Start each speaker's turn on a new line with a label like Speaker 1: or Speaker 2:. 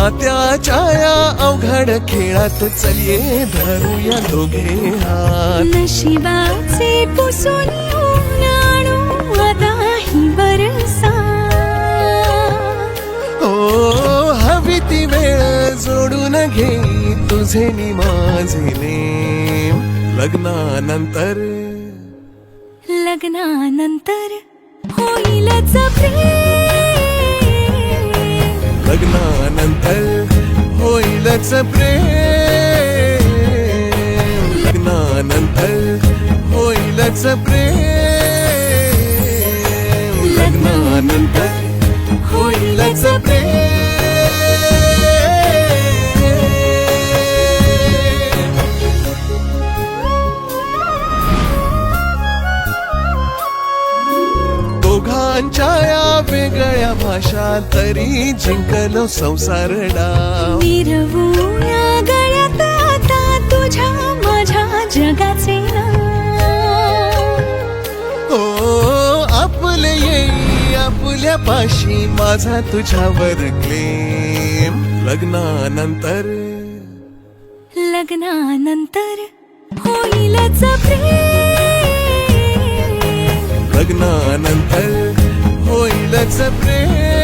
Speaker 1: नात्याच्या या अवघड खेळात चलिये धरूया दोघे हात.
Speaker 2: नशिबाचे पुसून आणू आता ही बरसा.
Speaker 1: ओ हवी ती वेळ जोडून घे तुझे नि माझे नेम. लग्नानंतर
Speaker 2: लग्नानंतर होईलच प्रेम.
Speaker 1: लग्नानंतर होईलच प्रेम. लग्नानंतर होईलच प्रेम. लग्नानंतर होईलच प्रेम. दोघांच्या या वेगळ्या भाषा तरी जिंकलो संसार डाव.
Speaker 2: विरवूया गळ्यात आता तुझ्या माझ्या जगाचे नाव.
Speaker 1: ओ आपले येई आपल्या पाशी माझा तुझ्यावर क्लेम. लग्नानंतर
Speaker 2: लग्नानंतर होईलच प्रेम.
Speaker 1: लग्नानंतर होईलच प्रेम.